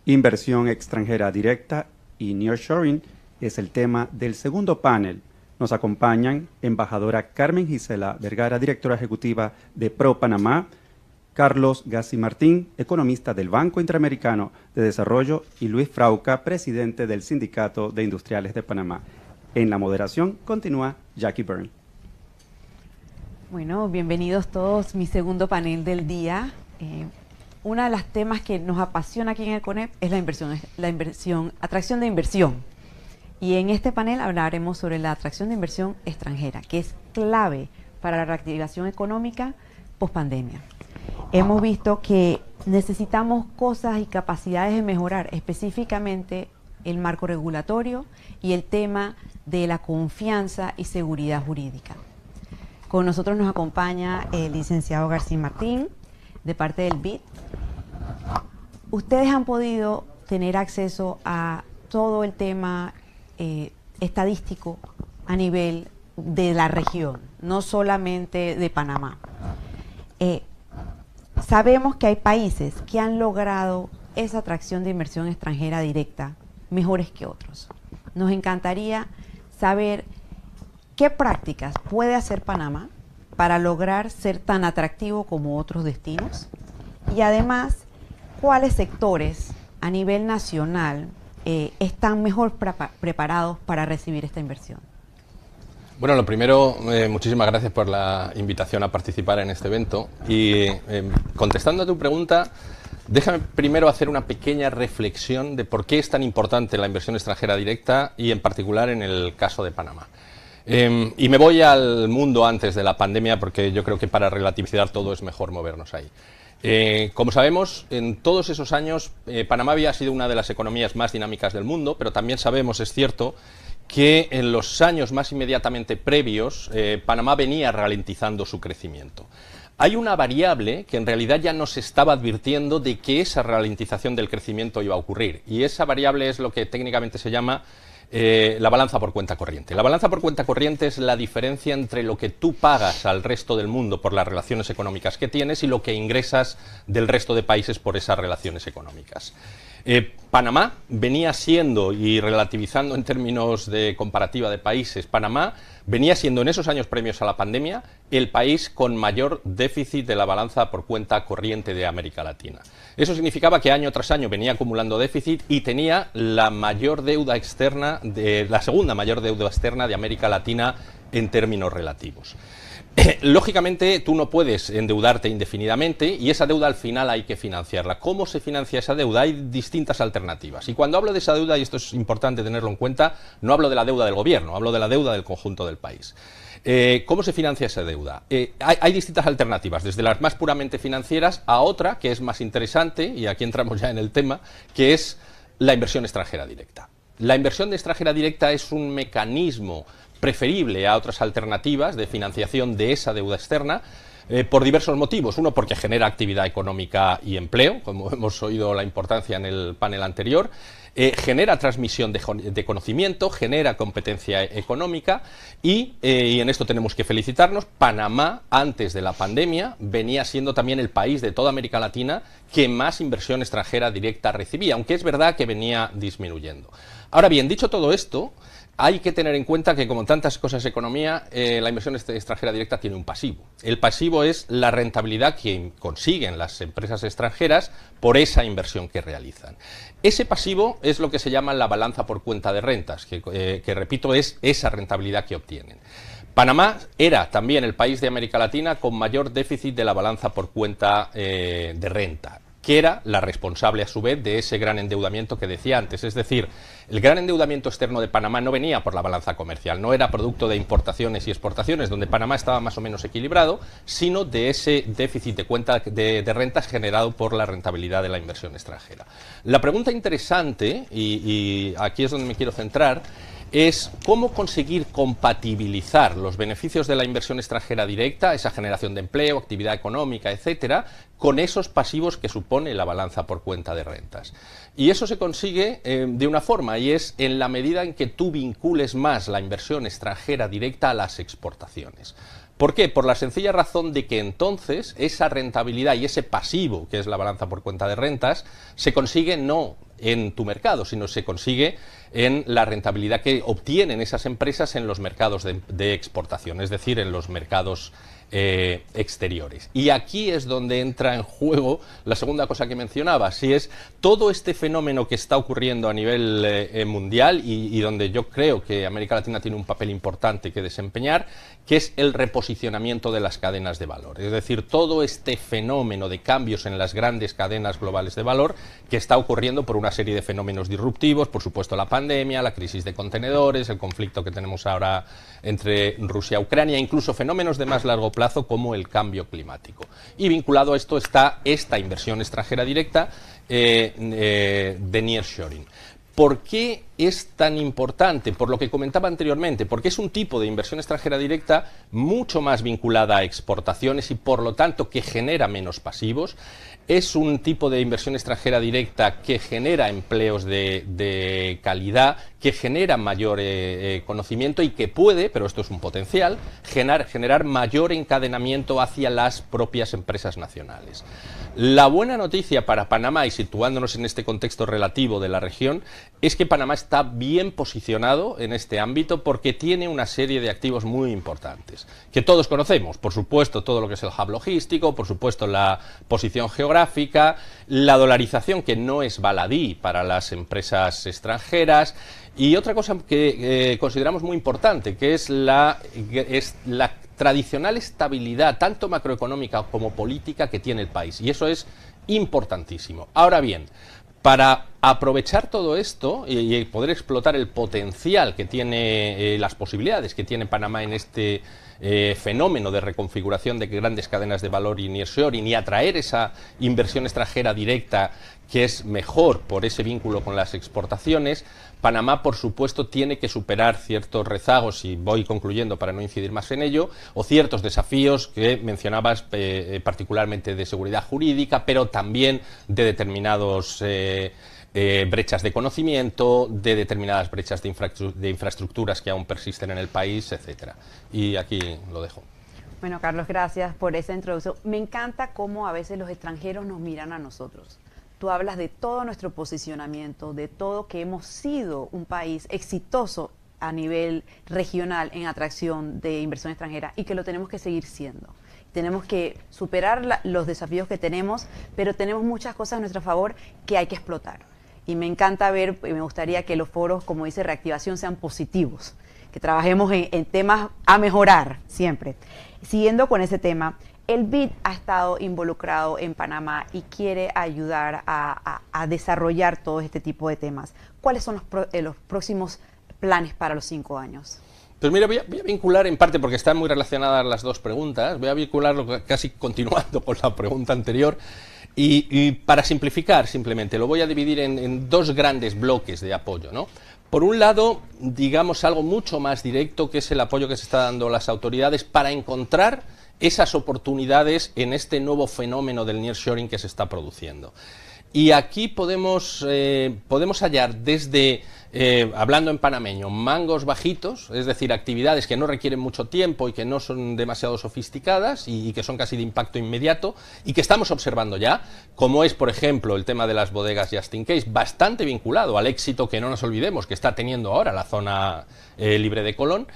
Inversión extranjera directa y nearshoring es el tema del segundo panel. Nos acompañan embajadora Carmen Gisela Vergara, directora ejecutiva de Pro Panamá, Carlos Gassi Martín, economista del Banco Interamericano de Desarrollo, y Luis Frauca, presidente del Sindicato de Industriales de Panamá. En la moderación continúa Jackie Byrne. Bueno, bienvenidos todos, mi segundo panel del día. Uno de los temas que nos apasiona aquí en el CONEP es atracción de inversión. Y en este panel hablaremos sobre la atracción de inversión extranjera, que es clave para la reactivación económica post-pandemia. Hemos visto que necesitamos cosas y capacidades de mejorar, específicamente el marco regulatorio y el tema de la confianza y seguridad jurídica. Con nosotros nos acompaña el licenciado García Martín, de parte del BID. Ustedes han podido tener acceso a todo el tema estadístico a nivel de la región, no solamente de Panamá. Sabemos que hay países que han logrado esa atracción de inversión extranjera directa mejores que otros. Nos encantaría saber qué prácticas puede hacer Panamá para lograr ser tan atractivo como otros destinos, y además cuáles sectores a nivel nacional están mejor preparados para recibir esta inversión. Bueno, lo primero, muchísimas gracias por la invitación a participar en este evento. Y contestando a tu pregunta, déjame primero hacer una pequeña reflexión de por qué es tan importante la inversión extranjera directa y en particular en el caso de Panamá. Y me voy al mundo antes de la pandemia porque yo creo que para relativizar todo es mejor movernos ahí. Como sabemos, en todos esos años Panamá había sido una de las economías más dinámicas del mundo, pero también sabemos, es cierto, que en los años más inmediatamente previos Panamá venía ralentizando su crecimiento. Hay una variable que en realidad ya nos estaba advirtiendo de que esa ralentización del crecimiento iba a ocurrir, y esa variable es lo que técnicamente se llama la balanza por cuenta corriente. La balanza por cuenta corriente es la diferencia entre lo que tú pagas al resto del mundo por las relaciones económicas que tienes y lo que ingresas del resto de países por esas relaciones económicas. Panamá venía siendo, y relativizando en términos de comparativa de países, Panamá venía siendo en esos años previos a la pandemia el país con mayor déficit de la balanza por cuenta corriente de América Latina. Eso significaba que año tras año venía acumulando déficit y tenía la mayor deuda externa, la segunda mayor deuda externa de América Latina en términos relativos. Lógicamente, tú no puedes endeudarte indefinidamente y esa deuda al final hay que financiarla. ¿Cómo se financia esa deuda? Hay distintas alternativas. Y cuando hablo de esa deuda, y esto es importante tenerlo en cuenta, no hablo de la deuda del gobierno, hablo de la deuda del conjunto del país. ¿Cómo se financia esa deuda? Hay distintas alternativas, desde las más puramente financieras a otra que es más interesante, y aquí entramos ya en el tema, que es la inversión extranjera directa. La inversión extranjera directa es un mecanismo preferible a otras alternativas de financiación de esa deuda externa por diversos motivos. Uno, porque genera actividad económica y empleo, como hemos oído la importancia en el panel anterior, genera transmisión de conocimiento, genera competencia económica y en esto tenemos que felicitarnos. Panamá, antes de la pandemia, venía siendo también el país de toda América Latina que más inversión extranjera directa recibía, aunque es verdad que venía disminuyendo. Ahora bien, dicho todo esto, hay que tener en cuenta que, como tantas cosas de economía, la inversión extranjera directa tiene un pasivo. El pasivo es la rentabilidad que consiguen las empresas extranjeras por esa inversión que realizan. Ese pasivo es lo que se llama la balanza por cuenta de rentas, que repito, es esa rentabilidad que obtienen. Panamá era también el país de América Latina con mayor déficit de la balanza por cuenta de renta, que era la responsable a su vez de ese gran endeudamiento que decía antes. Es decir, el gran endeudamiento externo de Panamá no venía por la balanza comercial, no era producto de importaciones y exportaciones, donde Panamá estaba más o menos equilibrado, sino de ese déficit de cuenta de rentas generado por la rentabilidad de la inversión extranjera. La pregunta interesante, y aquí es donde me quiero centrar, es cómo conseguir compatibilizar los beneficios de la inversión extranjera directa, esa generación de empleo, actividad económica, etcétera, con esos pasivos que supone la balanza por cuenta de rentas. Y eso se consigue de una forma, y es en la medida en que tú vincules más la inversión extranjera directa a las exportaciones. ¿Por qué? Por la sencilla razón de que entonces esa rentabilidad y ese pasivo, que es la balanza por cuenta de rentas, se consigue no en tu mercado, sino se consigue en la rentabilidad que obtienen esas empresas en los mercados de exportación, es decir, en los mercados exteriores. Y aquí es donde entra en juego la segunda cosa que mencionaba, si es todo este fenómeno que está ocurriendo a nivel mundial y donde yo creo que América Latina tiene un papel importante que desempeñar, que es el reposicionamiento de las cadenas de valor. Es decir, todo este fenómeno de cambios en las grandes cadenas globales de valor que está ocurriendo por una serie de fenómenos disruptivos, por supuesto la pandemia, la crisis de contenedores, el conflicto que tenemos ahora entre Rusia y Ucrania, incluso fenómenos de más largo plazo como el cambio climático. Y vinculado a esto está esta inversión extranjera directa de nearshoring. ¿Por qué es tan importante? Por lo que comentaba anteriormente, porque es un tipo de inversión extranjera directa mucho más vinculada a exportaciones y por lo tanto que genera menos pasivos. Es un tipo de inversión extranjera directa que genera empleos de calidad, que genera mayor conocimiento y que puede, pero esto es un potencial, generar mayor encadenamiento hacia las propias empresas nacionales. La buena noticia para Panamá, y situándonos en este contexto relativo de la región, es que Panamá está bien posicionado en este ámbito porque tiene una serie de activos muy importantes, que todos conocemos, por supuesto todo lo que es el hub logístico, por supuesto la posición geográfica, la dolarización que no es baladí para las empresas extranjeras, y otra cosa que consideramos muy importante, que es la tradicional estabilidad, tanto macroeconómica como política, que tiene el país. Y eso es importantísimo. Ahora bien, para aprovechar todo esto y poder explotar el potencial que tiene, las posibilidades que tiene Panamá en este fenómeno de reconfiguración de grandes cadenas de valor y nearshoring y atraer esa inversión extranjera directa que es mejor por ese vínculo con las exportaciones, Panamá, por supuesto, tiene que superar ciertos rezagos, y voy concluyendo para no incidir más en ello, o ciertos desafíos que mencionabas, particularmente de seguridad jurídica, pero también de determinados brechas de conocimiento, de determinadas brechas de infraestructuras que aún persisten en el país, etcétera. Y aquí lo dejo. Bueno, Carlos, gracias por esa introducción. Me encanta cómo a veces los extranjeros nos miran a nosotros. Tú hablas de todo nuestro posicionamiento, de todo que hemos sido un país exitoso a nivel regional en atracción de inversión extranjera y que lo tenemos que seguir siendo. Tenemos que superar los desafíos que tenemos, pero tenemos muchas cosas a nuestro favor que hay que explotar. Y me encanta ver, y me gustaría que los foros, como dice Reactivación, sean positivos, que trabajemos en temas a mejorar siempre. Siguiendo con ese tema, el BID ha estado involucrado en Panamá y quiere ayudar a desarrollar todo este tipo de temas. ¿Cuáles son los próximos planes para los 5 años? Pues mira, voy a vincular en parte, porque están muy relacionadas las dos preguntas, voy a vincularlo casi continuando con la pregunta anterior, y para simplificar simplemente, lo voy a dividir en dos grandes bloques de apoyo, ¿no? Por un lado, digamos algo mucho más directo, que es el apoyo que se está dando a las autoridades para encontrar esas oportunidades en este nuevo fenómeno del nearshoring que se está produciendo. Y aquí podemos hallar desde, hablando en panameño, mangos bajitos, es decir, actividades que no requieren mucho tiempo y que no son demasiado sofisticadas y que son casi de impacto inmediato y que estamos observando ya, como es, por ejemplo, el tema de las bodegas Just in Case, bastante vinculado al éxito que no nos olvidemos que está teniendo ahora la zona libre de Colón.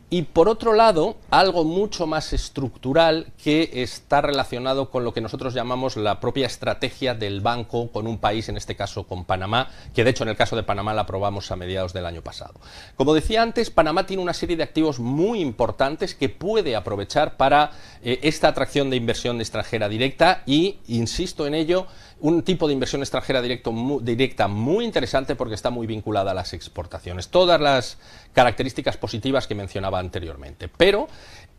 Y por otro lado, algo mucho más estructural que está relacionado con lo que nosotros llamamos la propia estrategia del banco con un país, en este caso con Panamá, que de hecho en el caso de Panamá la aprobamos a mediados del año pasado. Como decía antes, Panamá tiene una serie de activos muy importantes que puede aprovechar para esta atracción de inversión extranjera directa y, insisto en ello, un tipo de inversión extranjera directa muy interesante porque está muy vinculada a las exportaciones. Todas las características positivas que mencionaba anteriormente. Pero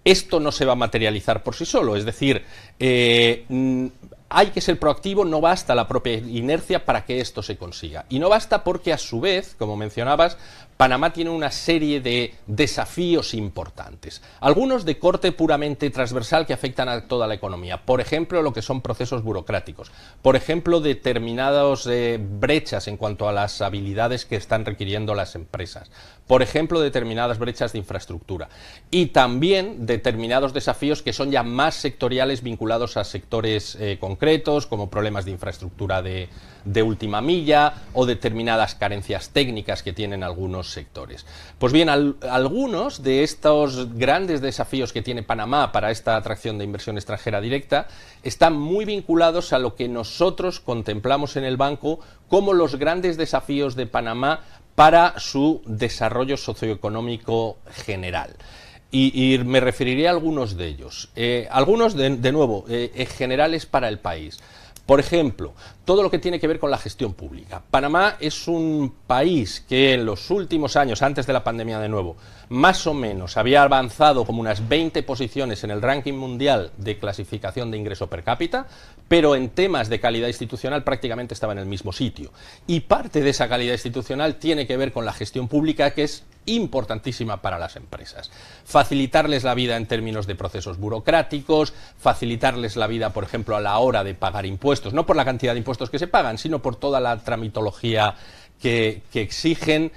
esto no se va a materializar por sí solo, es decir, hay que ser proactivo, no basta la propia inercia para que esto se consiga. Y no basta porque, a su vez, como mencionabas, Panamá tiene una serie de desafíos importantes. Algunos de corte puramente transversal que afectan a toda la economía. Por ejemplo, lo que son procesos burocráticos. Por ejemplo, determinadas brechas en cuanto a las habilidades que están requiriendo las empresas. Por ejemplo, determinadas brechas de infraestructura. Y también determinados desafíos que son ya más sectoriales vinculados a sectores concretos. concretos, como problemas de infraestructura de última milla o determinadas carencias técnicas que tienen algunos sectores. Pues bien, algunos de estos grandes desafíos que tiene Panamá para esta atracción de inversión extranjera directa están muy vinculados a lo que nosotros contemplamos en el banco como los grandes desafíos de Panamá para su desarrollo socioeconómico general. Y me referiré a algunos de ellos. Algunos, de nuevo, generales para el país. Por ejemplo, todo lo que tiene que ver con la gestión pública. Panamá es un país que en los últimos años, antes de la pandemia de nuevo, más o menos había avanzado como unas 20 posiciones en el ranking mundial de clasificación de ingreso per cápita, pero en temas de calidad institucional prácticamente estaba en el mismo sitio. Y parte de esa calidad institucional tiene que ver con la gestión pública, que es importantísima para las empresas. Facilitarles la vida en términos de procesos burocráticos, facilitarles la vida, por ejemplo, a la hora de pagar impuestos, no por la cantidad de impuestos que se pagan, sino por toda la tramitología que exigen,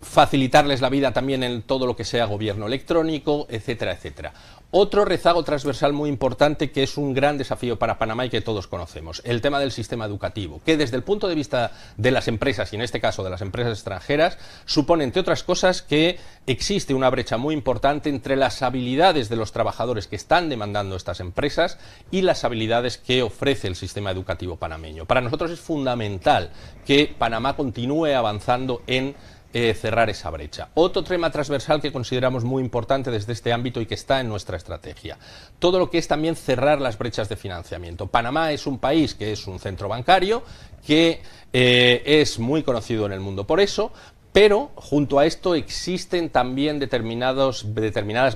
facilitarles la vida también en todo lo que sea gobierno electrónico, etcétera, etcétera. Otro rezago transversal muy importante que es un gran desafío para Panamá y que todos conocemos, el tema del sistema educativo, que desde el punto de vista de las empresas, y en este caso de las empresas extranjeras, supone, entre otras cosas, que existe una brecha muy importante entre las habilidades de los trabajadores que están demandando estas empresas y las habilidades que ofrece el sistema educativo panameño. Para nosotros es fundamental que Panamá continúe avanzando en cerrar esa brecha. Otro tema transversal que consideramos muy importante desde este ámbito y que está en nuestra estrategia, todo lo que es también cerrar las brechas de financiamiento. Panamá es un país que es un centro bancario, que es muy conocido en el mundo por eso, pero junto a esto existen también determinadas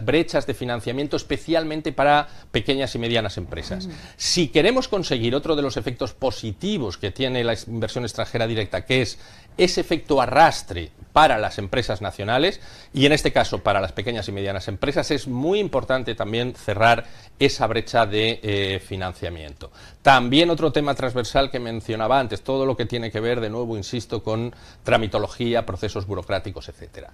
brechas de financiamiento, especialmente para pequeñas y medianas empresas. Si queremos conseguir otro de los efectos positivos que tiene la inversión extranjera directa, que es ese efecto arrastre para las empresas nacionales, y en este caso para las pequeñas y medianas empresas, es muy importante también cerrar esa brecha de financiamiento. También otro tema transversal que mencionaba antes, todo lo que tiene que ver, de nuevo insisto, con tramitología, procesos burocráticos, etcétera.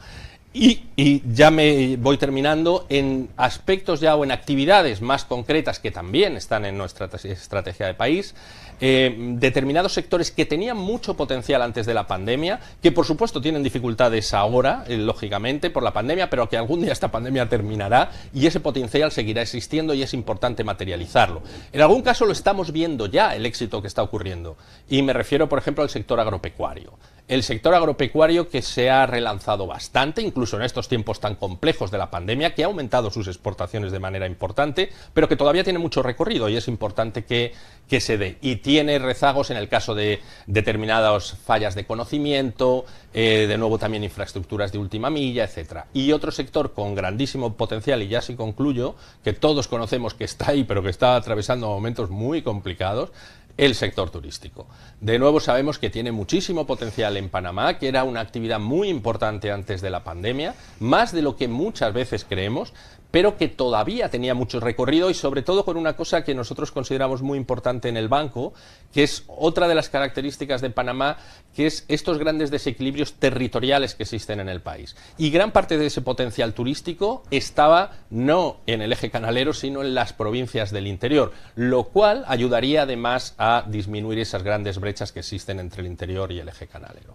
Y ya me voy terminando, en aspectos ya o en actividades más concretas que también están en nuestra estrategia de país, determinados sectores que tenían mucho potencial antes de la pandemia, que por supuesto tienen dificultades ahora, lógicamente, por la pandemia, pero que algún día esta pandemia terminará y ese potencial seguirá existiendo y es importante materializarlo. En algún caso lo estamos viendo ya, el éxito que está ocurriendo, y me refiero, por ejemplo, al sector agropecuario. El sector agropecuario que se ha relanzado bastante, incluso en estos tiempos tan complejos de la pandemia, que ha aumentado sus exportaciones de manera importante, pero que todavía tiene mucho recorrido y es importante que se dé. Y tiene rezagos en el caso de determinadas fallas de conocimiento, de nuevo también infraestructuras de última milla, etcétera. Y otro sector con grandísimo potencial, y ya sí concluyo, que todos conocemos que está ahí, pero que está atravesando momentos muy complicados, el sector turístico. De nuevo sabemos que tiene muchísimo potencial en Panamá, que era una actividad muy importante antes de la pandemia, más de lo que muchas veces creemos, pero que todavía tenía mucho recorrido y sobre todo con una cosa que nosotros consideramos muy importante en el banco, que es otra de las características de Panamá, que es estos grandes desequilibrios territoriales que existen en el país. Y gran parte de ese potencial turístico estaba no en el eje canalero, sino en las provincias del interior, lo cual ayudaría además a disminuir esas grandes brechas que existen entre el interior y el eje canalero.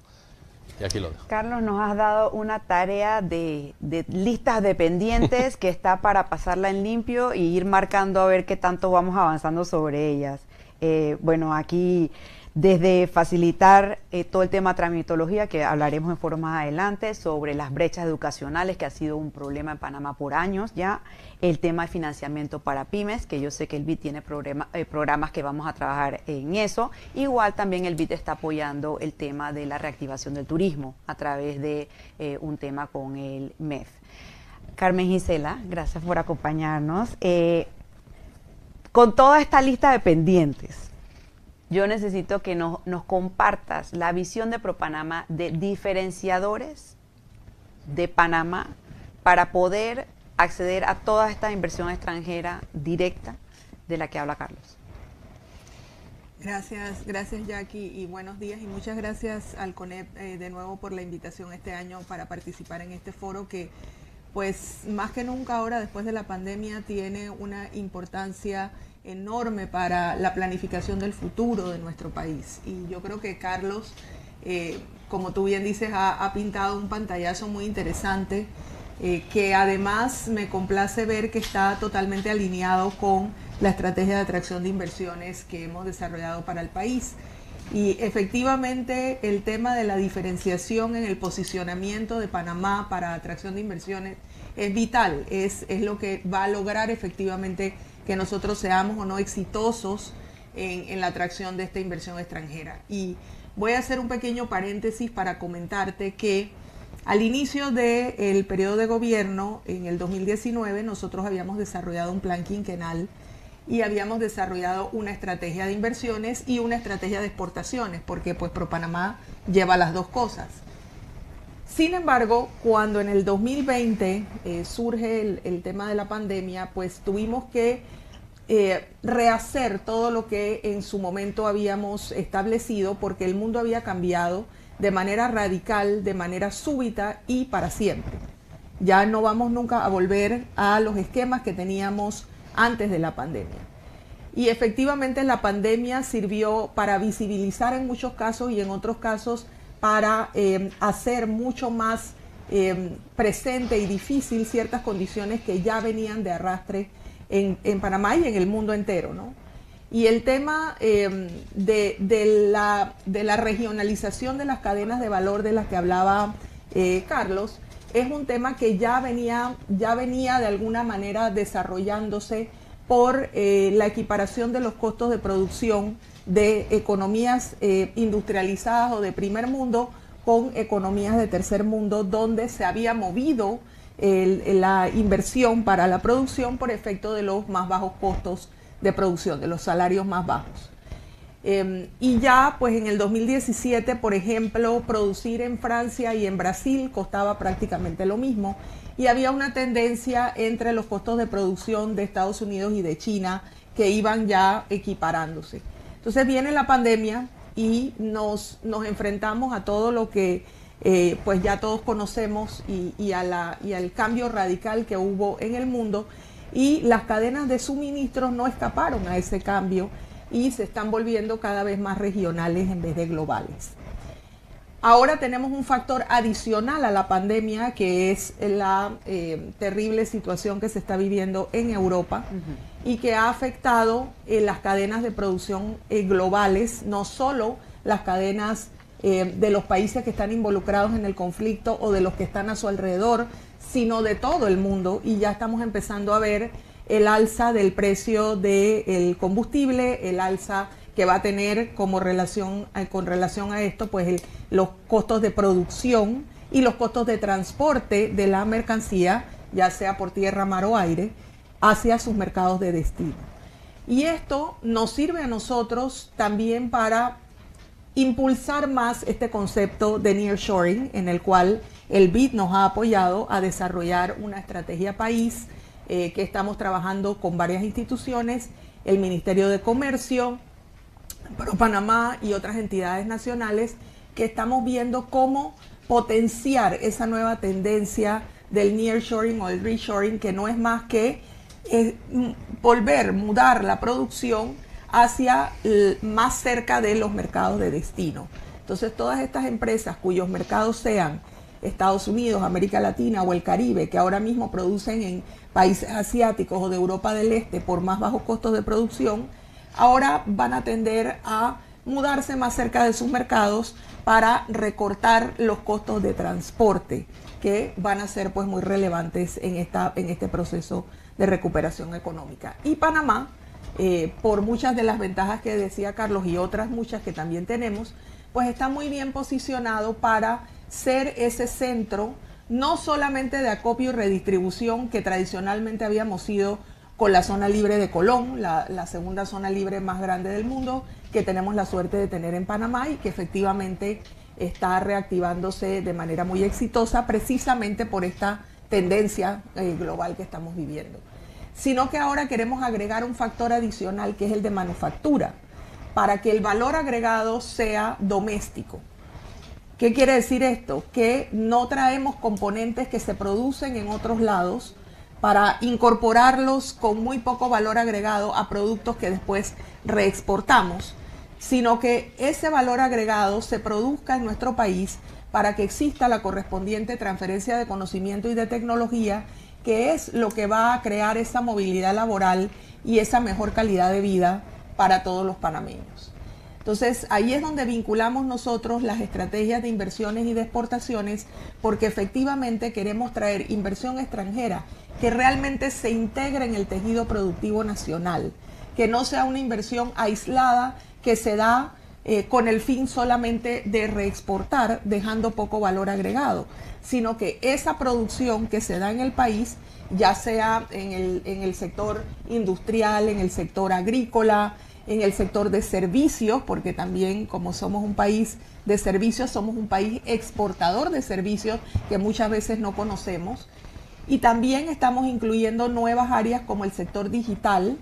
Y aquí lo dejo. Carlos, nos has dado una tarea de listas de pendientes que está para pasarla en limpio y ir marcando a ver qué tanto vamos avanzando sobre ellas. Bueno, aquí desde facilitar todo el tema de tramitología, que hablaremos en foro más adelante, sobre las brechas educacionales, que ha sido un problema en Panamá por años ya, el tema de financiamiento para pymes, que yo sé que el BID tiene programas que vamos a trabajar en eso. Igual también el BID está apoyando el tema de la reactivación del turismo a través de un tema con el MEF. Carmen Gisela, gracias por acompañarnos. Con toda esta lista de pendientes, yo necesito que nos compartas la visión de ProPanamá de diferenciadores de Panamá para poder acceder a toda esta inversión extranjera directa de la que habla Carlos. Gracias Jackie, y buenos días, y muchas gracias al CONEP de nuevo por la invitación este año para participar en este foro que pues más que nunca ahora después de la pandemia tiene una importancia enorme para la planificación del futuro de nuestro país. Y yo creo que Carlos, como tú bien dices, ha pintado un pantallazo muy interesante, que además me complace ver que está totalmente alineado con la estrategia de atracción de inversiones que hemos desarrollado para el país. Y efectivamente el tema de la diferenciación en el posicionamiento de Panamá para atracción de inversiones es vital, es lo que va a lograr efectivamente que nosotros seamos o no exitosos en la atracción de esta inversión extranjera. Y voy a hacer un pequeño paréntesis para comentarte que al inicio del periodo de gobierno, en el 2019, nosotros habíamos desarrollado un plan quinquenal y habíamos desarrollado una estrategia de inversiones y una estrategia de exportaciones, porque pues ProPanamá lleva las dos cosas. Sin embargo, cuando en el 2020 surge el tema de la pandemia, pues tuvimos que rehacer todo lo que en su momento habíamos establecido, porque el mundo había cambiado de manera radical, de manera súbita y para siempre. Ya no vamos nunca a volver a los esquemas que teníamos antes de la pandemia. Y efectivamente la pandemia sirvió para visibilizar en muchos casos y en otros casos para hacer mucho más presente y difícil ciertas condiciones que ya venían de arrastre en Panamá y en el mundo entero, ¿no? Y el tema de la regionalización de las cadenas de valor de las que hablaba Carlos, es un tema que ya venía de alguna manera desarrollándose por la equiparación de los costos de producción de economías industrializadas o de primer mundo con economías de tercer mundo, donde se había movido la inversión para la producción por efecto de los más bajos costos de producción, de los salarios más bajos. Y ya pues en el 2017, por ejemplo, producir en Francia y en Brasil costaba prácticamente lo mismo, y había una tendencia entre los costos de producción de Estados Unidos y de China que iban ya equiparándose. Entonces viene la pandemia y nos enfrentamos a todo lo que pues ya todos conocemos y al cambio radical que hubo en el mundo, y las cadenas de suministros no escaparon a ese cambio y se están volviendo cada vez más regionales en vez de globales. Ahora tenemos un factor adicional a la pandemia, que es la terrible situación que se está viviendo en Europa y que ha afectado las cadenas de producción globales, no solo las cadenas de los países que están involucrados en el conflicto o de los que están a su alrededor, sino de todo el mundo, y ya estamos empezando a ver el alza del precio del combustible, el alza que va a tener con relación a esto, pues los costos de producción y los costos de transporte de la mercancía, ya sea por tierra, mar o aire, hacia sus mercados de destino. Y esto nos sirve a nosotros también para impulsar más este concepto de nearshoring, en el cual el BID nos ha apoyado a desarrollar una estrategia país que estamos trabajando con varias instituciones, el Ministerio de Comercio, ProPanamá y otras entidades nacionales, que estamos viendo cómo potenciar esa nueva tendencia del nearshoring o el reshoring, que no es más que mudar la producción hacia más cerca de los mercados de destino. Entonces todas estas empresas cuyos mercados sean Estados Unidos, América Latina o el Caribe, que ahora mismo producen en países asiáticos o de Europa del Este por más bajos costos de producción, ahora van a tender a mudarse más cerca de sus mercados para recortar los costos de transporte, que van a ser pues muy relevantes en este proceso de recuperación económica. Y Panamá, por muchas de las ventajas que decía Carlos y otras muchas que también tenemos, pues está muy bien posicionado para ser ese centro, no solamente de acopio y redistribución que tradicionalmente habíamos sido con la zona libre de Colón, la segunda zona libre más grande del mundo, que tenemos la suerte de tener en Panamá y que efectivamente está reactivándose de manera muy exitosa precisamente por esta tendencia global que estamos viviendo. Sino que ahora queremos agregar un factor adicional, que es el de manufactura, para que el valor agregado sea doméstico. ¿Qué quiere decir esto? Que no traemos componentes que se producen en otros lados para incorporarlos con muy poco valor agregado a productos que después reexportamos, sino que ese valor agregado se produzca en nuestro país para que exista la correspondiente transferencia de conocimiento y de tecnología, que es lo que va a crear esa movilidad laboral y esa mejor calidad de vida para todos los panameños. Entonces, ahí es donde vinculamos nosotros las estrategias de inversiones y de exportaciones, porque efectivamente queremos traer inversión extranjera que realmente se integre en el tejido productivo nacional, que no sea una inversión aislada que se da con el fin solamente de reexportar, dejando poco valor agregado, sino que esa producción que se da en el país, ya sea en el sector industrial, en el sector agrícola, en el sector de servicios, porque también como somos un país de servicios, somos un país exportador de servicios que muchas veces no conocemos. Y también estamos incluyendo nuevas áreas como el sector digital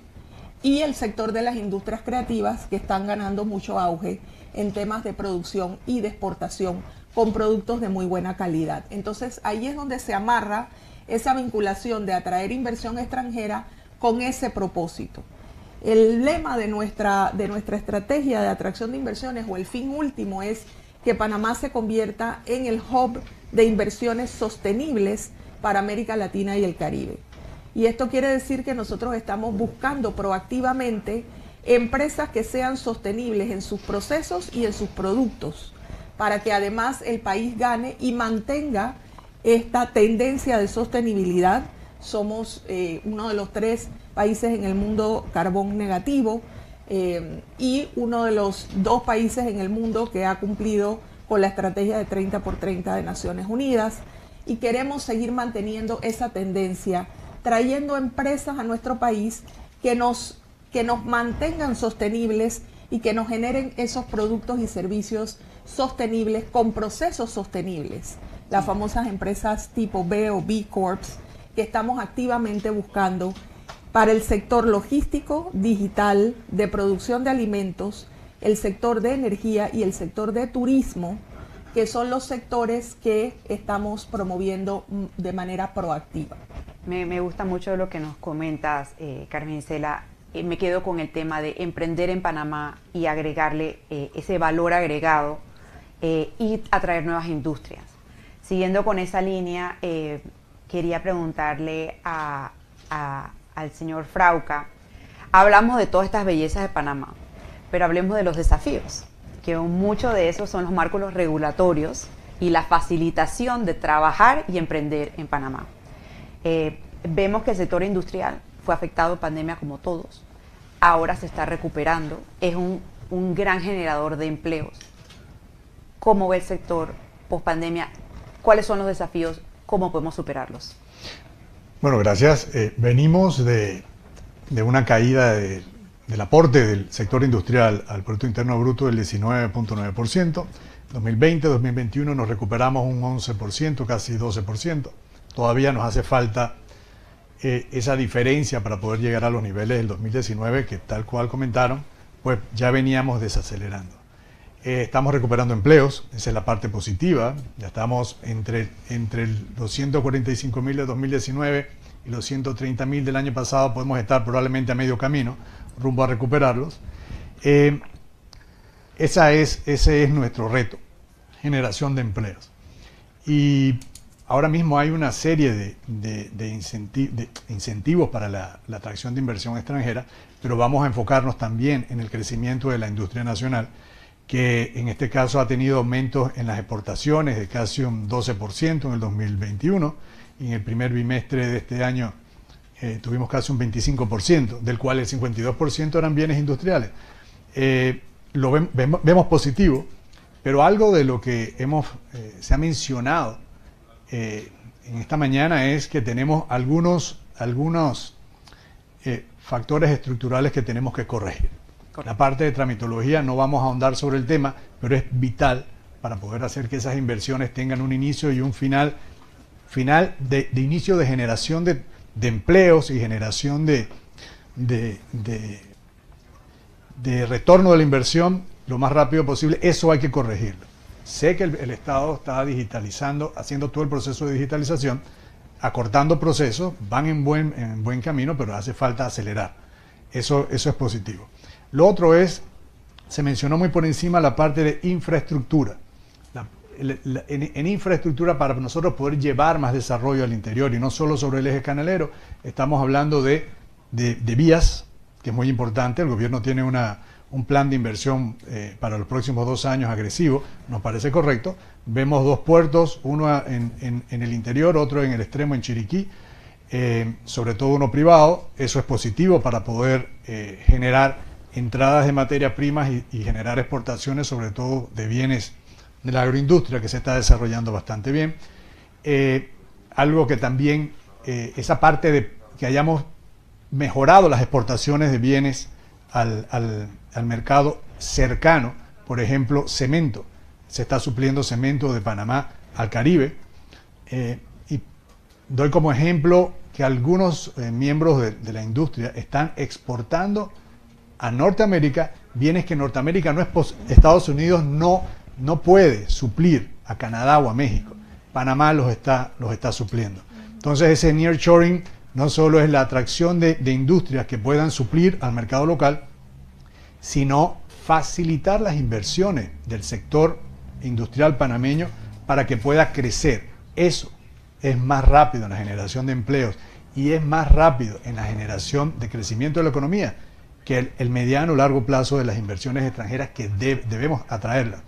y el sector de las industrias creativas, que están ganando mucho auge en temas de producción y de exportación con productos de muy buena calidad. Entonces ahí es donde se amarra esa vinculación de atraer inversión extranjera con ese propósito. El lema de nuestra estrategia de atracción de inversiones, o el fin último, es que Panamá se convierta en el hub de inversiones sostenibles para América Latina y el Caribe. Y esto quiere decir que nosotros estamos buscando proactivamente empresas que sean sostenibles en sus procesos y en sus productos, para que además el país gane y mantenga esta tendencia de sostenibilidad. Somos uno de los 3 países en el mundo carbón negativo y uno de los 2 países en el mundo que ha cumplido con la estrategia de 30 por 30 de Naciones Unidas, y queremos seguir manteniendo esa tendencia, trayendo empresas a nuestro país que nos mantengan sostenibles y que nos generen esos productos y servicios sostenibles con procesos sostenibles, las famosas empresas tipo B o B Corps, que estamos activamente buscando para el sector logístico, digital, de producción de alimentos, el sector de energía y el sector de turismo, que son los sectores que estamos promoviendo de manera proactiva. Me gusta mucho lo que nos comentas, Carmen Gisela. Me quedo con el tema de emprender en Panamá y agregarle ese valor agregado y atraer nuevas industrias. Siguiendo con esa línea, quería preguntarle al señor Frauca. Hablamos de todas estas bellezas de Panamá, pero hablemos de los desafíos, que muchos de esos son los marcos regulatorios y la facilitación de trabajar y emprender en Panamá. Vemos que el sector industrial fue afectado en pandemia como todos, ahora se está recuperando, es un gran generador de empleos. ¿Cómo ve el sector post pandemia? ¿Cuáles son los desafíos? ¿Cómo podemos superarlos? Bueno, gracias. Venimos de una caída del aporte del sector industrial al Producto Interno Bruto del 19.9%. 2020-2021 nos recuperamos un 11%, casi 12%. Todavía nos hace falta esa diferencia para poder llegar a los niveles del 2019, que tal cual comentaron, pues ya veníamos desacelerando. Estamos recuperando empleos, esa es la parte positiva. Ya estamos entre los 145.000 de 2019 y los 130.000 del año pasado. Podemos estar probablemente a medio camino rumbo a recuperarlos. Ese es nuestro reto, generación de empleos. Y ahora mismo hay una serie de incentivos para la atracción de inversión extranjera, pero vamos a enfocarnos también en el crecimiento de la industria nacional, que en este caso ha tenido aumentos en las exportaciones de casi un 12% en el 2021, y en el primer bimestre de este año tuvimos casi un 25%, del cual el 52% eran bienes industriales. Lo vemos positivo, pero algo de lo que se ha mencionado en esta mañana es que tenemos algunos factores estructurales que tenemos que corregir. La parte de tramitología no vamos a ahondar sobre el tema, pero es vital para poder hacer que esas inversiones tengan un inicio y un final de inicio de generación de empleos y generación de retorno de la inversión lo más rápido posible. Eso hay que corregirlo. Sé que el Estado está digitalizando, haciendo todo el proceso de digitalización, acortando procesos, van en buen camino, pero hace falta acelerar. Eso es positivo. Lo otro es, se mencionó muy por encima la parte de infraestructura. En infraestructura, para nosotros poder llevar más desarrollo al interior y no solo sobre el eje canalero, estamos hablando de vías, que es muy importante. El gobierno tiene un plan de inversión para los próximos 2 años agresivo, nos parece correcto. Vemos 2 puertos, uno en el interior, otro en el extremo en Chiriquí, sobre todo uno privado. Eso es positivo para poder generar entradas de materias primas y generar exportaciones, sobre todo de bienes de la agroindustria, que se está desarrollando bastante bien. Algo que también, esa parte de que hayamos mejorado las exportaciones de bienes al mercado cercano, por ejemplo, cemento. Se está supliendo cemento de Panamá al Caribe. Y doy como ejemplo que algunos miembros de la industria están exportando a Norteamérica bienes que Norteamérica no es Estados Unidos no puede suplir a Canadá o a México. Panamá los está supliendo. Entonces ese nearshoring no solo es la atracción de industrias que puedan suplir al mercado local, sino facilitar las inversiones del sector industrial panameño para que pueda crecer. Eso es más rápido en la generación de empleos y es más rápido en la generación de crecimiento de la economía que el mediano o largo plazo de las inversiones extranjeras que debemos atraerlas.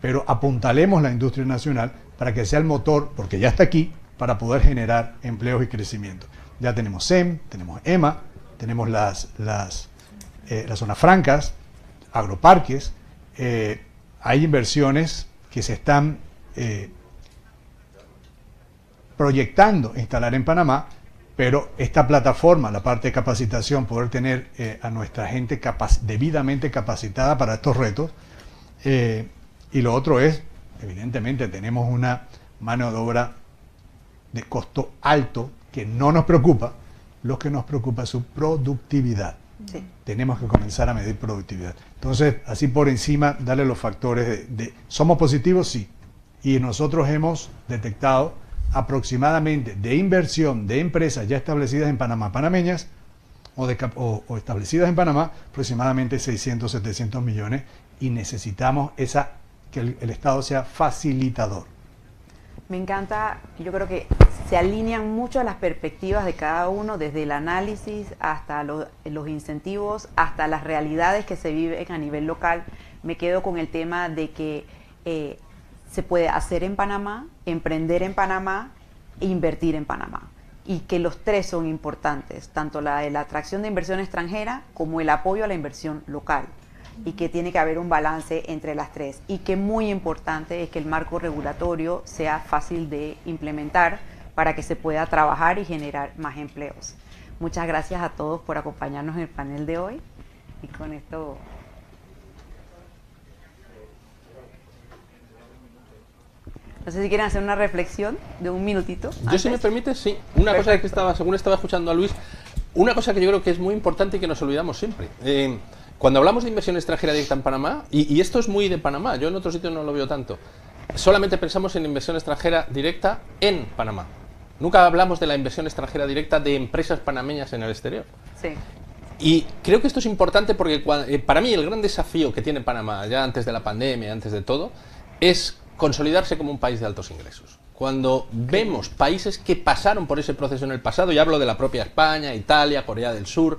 Pero apuntalemos la industria nacional para que sea el motor, porque ya está aquí, para poder generar empleos y crecimiento. Ya tenemos SEM, tenemos EMA, tenemos las zonas francas, agroparques, hay inversiones que se están proyectando instalar en Panamá, pero esta plataforma, la parte de capacitación, poder tener a nuestra gente debidamente capacitada para estos retos. Y lo otro es, evidentemente, tenemos una mano de obra de costo alto que no nos preocupa. Lo que nos preocupa es su productividad. Sí. Tenemos que comenzar a medir productividad. Entonces, así por encima, darle los factores ¿somos positivos? Sí. Y nosotros hemos detectado aproximadamente de inversión de empresas ya establecidas en Panamá, panameñas, o establecidas en Panamá, aproximadamente 600, 700 millones, y necesitamos que el Estado sea facilitador. Me encanta, yo creo que se alinean mucho las perspectivas de cada uno, desde el análisis hasta los incentivos, hasta las realidades que se viven a nivel local. Me quedo con el tema de que se puede hacer en Panamá, emprender en Panamá e invertir en Panamá. Y que los tres son importantes, tanto la atracción de inversión extranjera como el apoyo a la inversión local. Y que tiene que haber un balance entre las tres. Y que muy importante es que el marco regulatorio sea fácil de implementar para que se pueda trabajar y generar más empleos. Muchas gracias a todos por acompañarnos en el panel de hoy. Y con esto... No sé si quieren hacer una reflexión de un minutito. Yo, si me permite, sí. Una cosa que según estaba escuchando a Luis, una cosa que yo creo que es muy importante y que nos olvidamos siempre. Cuando hablamos de inversión extranjera directa en Panamá, y esto es muy de Panamá, yo en otros sitios no lo veo tanto, solamente pensamos en inversión extranjera directa en Panamá. Nunca hablamos de la inversión extranjera directa de empresas panameñas en el exterior. Sí. Y creo que esto es importante porque para mí el gran desafío que tiene Panamá, ya antes de la pandemia, antes de todo, es consolidarse como un país de altos ingresos. Cuando vemos países que pasaron por ese proceso en el pasado, y hablo de la propia España, Italia, Corea del Sur,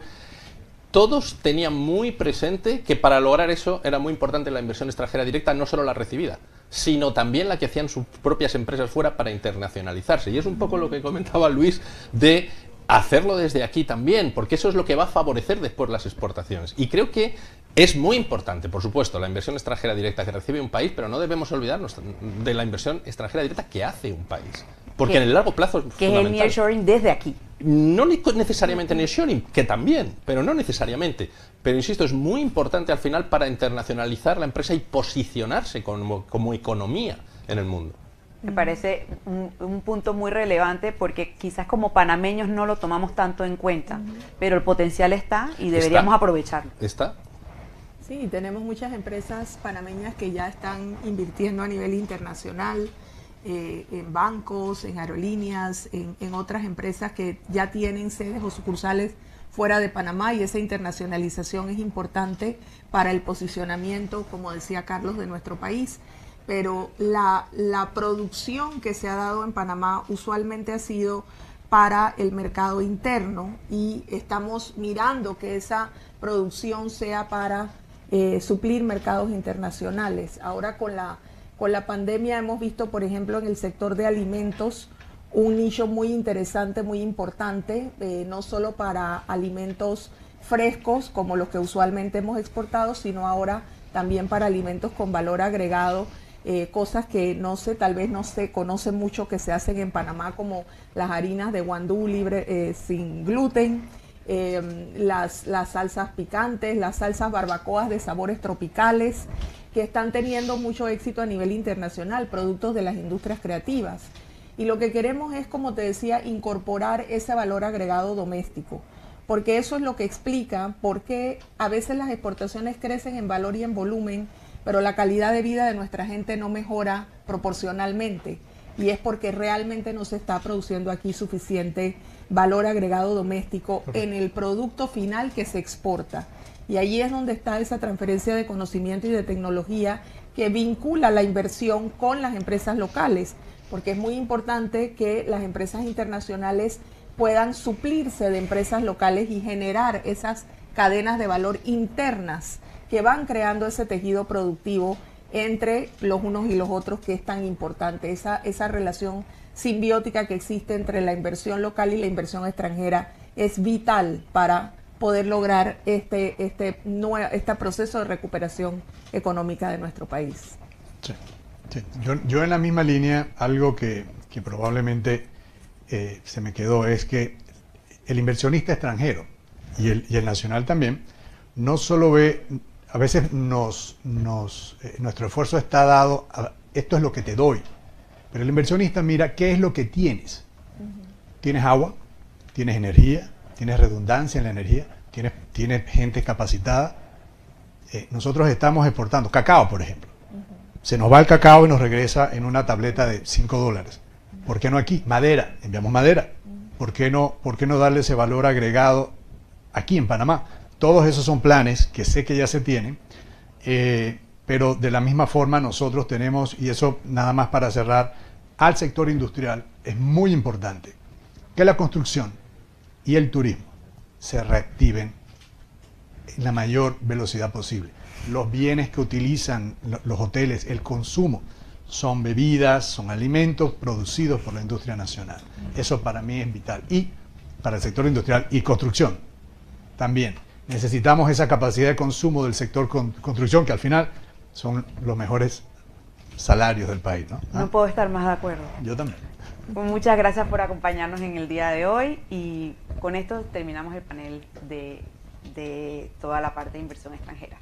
todos tenían muy presente que para lograr eso era muy importante la inversión extranjera directa, no solo la recibida, sino también la que hacían sus propias empresas fuera para internacionalizarse. Y es un poco lo que comentaba Luis de hacerlo desde aquí también, porque eso es lo que va a favorecer después las exportaciones. Y creo que es muy importante, por supuesto, la inversión extranjera directa que recibe un país, pero no debemos olvidarnos de la inversión extranjera directa que hace un país. Porque en el largo plazo es fundamental. Que es el nearshoring desde aquí. No necesariamente nearshoring, que también, pero no necesariamente. Pero insisto, es muy importante al final para internacionalizar la empresa y posicionarse como economía en el mundo. Me parece un punto muy relevante porque quizás como panameños no lo tomamos tanto en cuenta, pero el potencial está y deberíamos aprovecharlo. Está. Sí, tenemos muchas empresas panameñas que ya están invirtiendo a nivel internacional, en bancos, en aerolíneas, en otras empresas que ya tienen sedes o sucursales fuera de Panamá, y esa internacionalización es importante para el posicionamiento, como decía Carlos, de nuestro país. Pero la producción que se ha dado en Panamá usualmente ha sido para el mercado interno, y estamos mirando que esa producción sea para suplir mercados internacionales. Ahora con la pandemia hemos visto, por ejemplo, en el sector de alimentos, un nicho muy interesante, muy importante, no solo para alimentos frescos como los que usualmente hemos exportado, sino ahora también para alimentos con valor agregado, cosas que tal vez no se conoce mucho que se hacen en Panamá, como las harinas de guandú libre, sin gluten, las salsas picantes, las salsas barbacoas de sabores tropicales, que están teniendo mucho éxito a nivel internacional, productos de las industrias creativas. Y lo que queremos es, como te decía, incorporar ese valor agregado doméstico, porque eso es lo que explica por qué a veces las exportaciones crecen en valor y en volumen, pero la calidad de vida de nuestra gente no mejora proporcionalmente. Y es porque realmente no se está produciendo aquí suficiente valor agregado doméstico en el producto final que se exporta. Y ahí es donde está esa transferencia de conocimiento y de tecnología que vincula la inversión con las empresas locales, porque es muy importante que las empresas internacionales puedan suplirse de empresas locales y generar esas cadenas de valor internas que van creando ese tejido productivo entre los unos y los otros, que es tan importante, esa relación simbiótica que existe entre la inversión local y la inversión extranjera es vital para poder lograr este proceso de recuperación económica de nuestro país. Sí, sí. Yo en la misma línea, algo que probablemente se me quedó es que el inversionista extranjero y el nacional también no solo ve, a veces nuestro esfuerzo está dado a esto es lo que te doy, pero el inversionista mira qué es lo que tienes. Tienes agua, tienes energía, tienes redundancia en la energía, tienes gente capacitada. Nosotros estamos exportando cacao, por ejemplo. Se nos va el cacao y nos regresa en una tableta de $5. ¿Por qué no aquí? Madera, enviamos madera. ¿Por qué no darle ese valor agregado aquí en Panamá? Todos esos son planes que sé que ya se tienen, pero de la misma forma nosotros tenemos, y eso nada más para cerrar, al sector industrial es muy importante que la construcción y el turismo se reactiven en la mayor velocidad posible. Los bienes que utilizan los hoteles, el consumo, son bebidas, son alimentos producidos por la industria nacional. Eso para mí es vital. Y para el sector industrial y construcción también. Necesitamos esa capacidad de consumo del sector construcción, que al final son los mejores salarios del país, ¿no? No puedo estar más de acuerdo. Yo también. Muchas gracias por acompañarnos en el día de hoy, y con esto terminamos el panel de toda la parte de inversión extranjera.